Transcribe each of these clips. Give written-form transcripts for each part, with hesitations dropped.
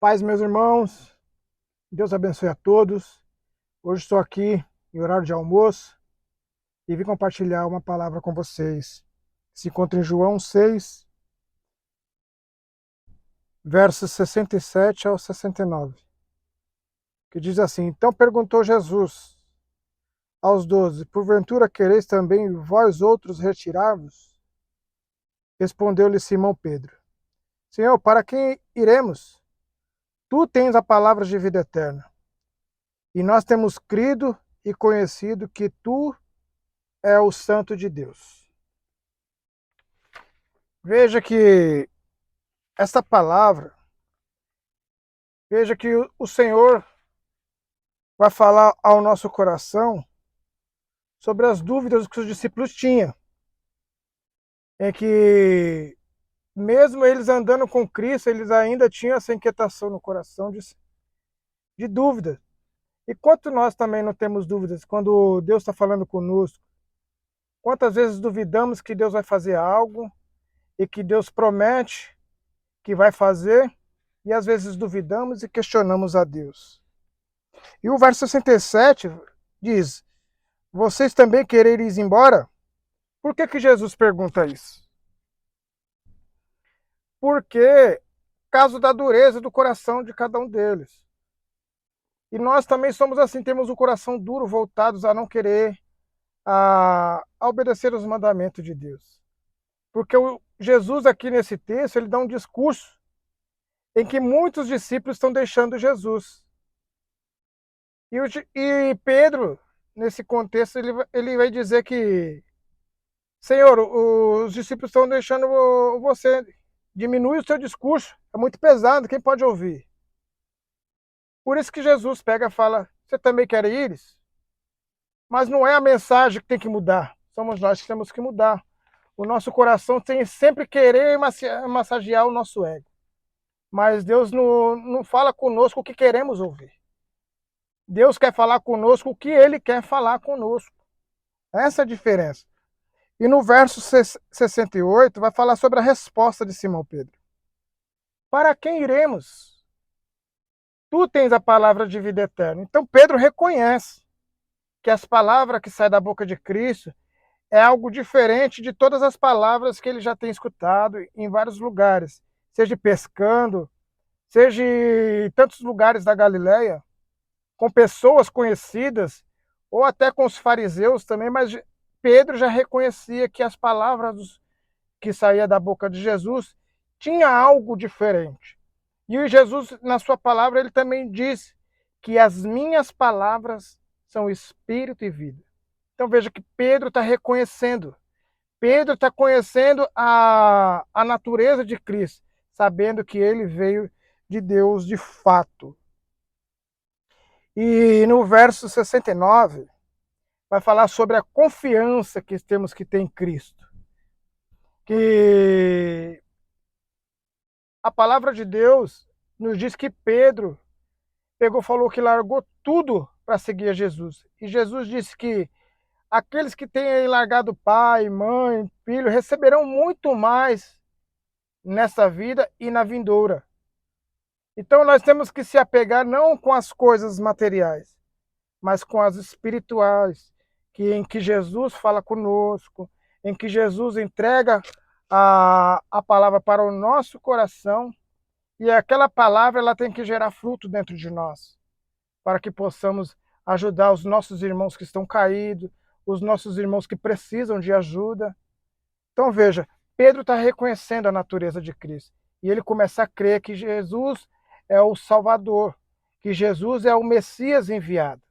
Paz, meus irmãos, Deus abençoe a todos. Hoje estou aqui em horário de almoço e vim compartilhar uma palavra com vocês. Se encontra em João 6, versos 67 ao 69, que diz assim: Então perguntou Jesus aos 12: Porventura quereis também vós outros retirar-vos? Respondeu-lhe Simão Pedro: Senhor, para quem iremos? Tu tens a palavra de vida eterna. E nós temos crido e conhecido que tu é o Santo de Deus. Veja que essa palavra, veja que o Senhor vai falar ao nosso coração sobre as dúvidas que os discípulos tinham, em que mesmo eles andando com Cristo, eles ainda tinham essa inquietação no coração de dúvida. E quanto nós também não temos dúvidas quando Deus está falando conosco? Quantas vezes duvidamos que Deus vai fazer algo e que Deus promete que vai fazer, e às vezes duvidamos e questionamos a Deus. E o verso 67 diz: Vocês também quereis ir embora? Por que Jesus pergunta isso? Porque caso da dureza do coração de cada um deles. E nós também somos assim, temos o coração duro, voltados a não querer a obedecer os mandamentos de Deus. Porque Jesus aqui nesse texto, ele dá um discurso em que muitos discípulos estão deixando Jesus. E Pedro, nesse contexto, ele vai dizer que, Senhor, os discípulos estão deixando você, diminui o seu discurso, é muito pesado, quem pode ouvir? Por isso que Jesus pega e fala, você também quer ir? Mas não é a mensagem que tem que mudar, somos nós que temos que mudar. O nosso coração tem sempre querer massagear o nosso ego. Mas Deus não fala conosco o que queremos ouvir. Deus quer falar conosco o que Ele quer falar conosco. Essa é a diferença. E no verso 68 vai falar sobre a resposta de Simão Pedro. Para quem iremos? Tu tens a palavra de vida eterna. Então Pedro reconhece que as palavras que saem da boca de Cristo é algo diferente de todas as palavras que ele já tem escutado em vários lugares, seja pescando, seja em tantos lugares da Galileia, com pessoas conhecidas, ou até com os fariseus também, mas Pedro já reconhecia que as palavras que saía da boca de Jesus tinha algo diferente. E Jesus, na sua palavra, ele também diz que as minhas palavras são espírito e vida. Então veja que Pedro está reconhecendo. Pedro está conhecendo a natureza de Cristo, sabendo que ele veio de Deus de fato. E no verso 69, vai falar sobre a confiança que temos que ter em Cristo. Que a palavra de Deus nos diz que Pedro falou que largou tudo para seguir a Jesus. E Jesus disse que aqueles que têm largado pai, mãe, filho, receberão muito mais nessa vida e na vindoura. Então nós temos que se apegar não com as coisas materiais, mas com as espirituais, em que Jesus fala conosco, em que Jesus entrega a palavra para o nosso coração, e aquela palavra ela tem que gerar fruto dentro de nós, para que possamos ajudar os nossos irmãos que estão caídos, os nossos irmãos que precisam de ajuda. Então veja, Pedro está reconhecendo a natureza de Cristo, e ele começa a crer que Jesus é o Salvador, que Jesus é o Messias enviado.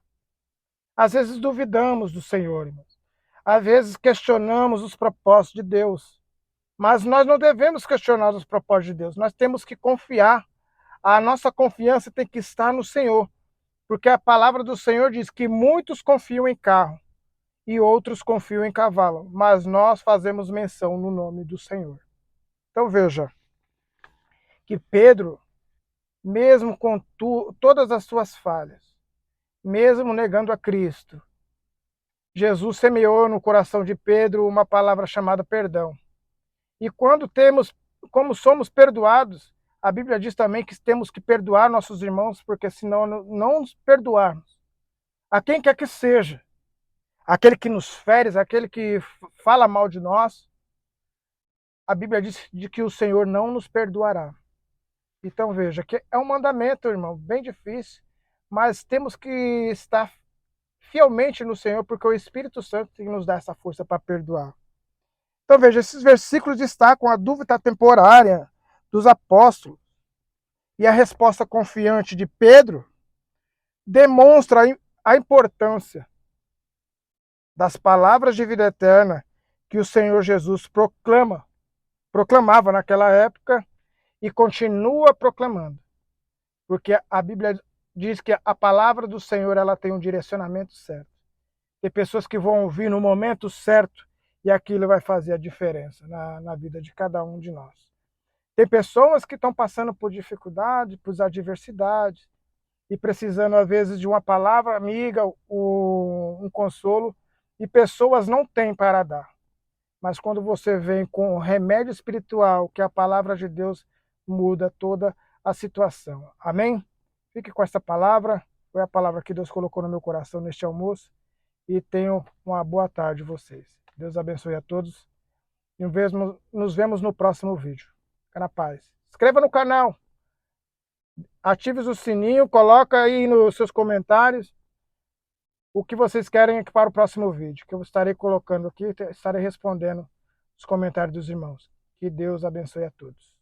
Às vezes duvidamos do Senhor, irmãos. Às vezes questionamos os propósitos de Deus. Mas nós não devemos questionar os propósitos de Deus. Nós temos que confiar. A nossa confiança tem que estar no Senhor. Porque a palavra do Senhor diz que muitos confiam em carro e outros confiam em cavalo. Mas nós fazemos menção no nome do Senhor. Então veja que Pedro, mesmo com todas as suas falhas, mesmo negando a Cristo, Jesus semeou no coração de Pedro uma palavra chamada perdão. E como somos perdoados, A Bíblia diz também que temos que perdoar nossos irmãos, porque senão não nos perdoarmos, a quem quer que seja, aquele que nos fere, aquele que fala mal de nós, a Bíblia diz de que o Senhor não nos perdoará. Então veja, que é um mandamento, irmão, bem difícil, mas temos que estar fielmente no Senhor, porque o Espírito Santo tem que nos dar essa força para perdoar. Então veja, esses versículos destacam a dúvida temporária dos apóstolos e a resposta confiante de Pedro demonstra a importância das palavras de vida eterna que o Senhor Jesus proclamava naquela época e continua proclamando. Porque a Bíblia diz que a palavra do Senhor ela tem um direcionamento certo. Tem pessoas que vão ouvir no momento certo e aquilo vai fazer a diferença na vida de cada um de nós. Tem pessoas que estão passando por dificuldade, por adversidade, e precisando, às vezes, de uma palavra amiga, um consolo, e pessoas não têm para dar. Mas quando você vem com o remédio espiritual, que é a palavra de Deus, muda toda a situação. Amém? Fique com essa palavra. Foi a palavra que Deus colocou no meu coração neste almoço. E tenham uma boa tarde vocês. Deus abençoe a todos. E nos vemos no próximo vídeo. Fica na paz. Inscreva no canal. Ative o sininho. Coloca aí nos seus comentários o que vocês querem para o próximo vídeo. Que eu estarei colocando aqui. Estarei respondendo os comentários dos irmãos. Que Deus abençoe a todos.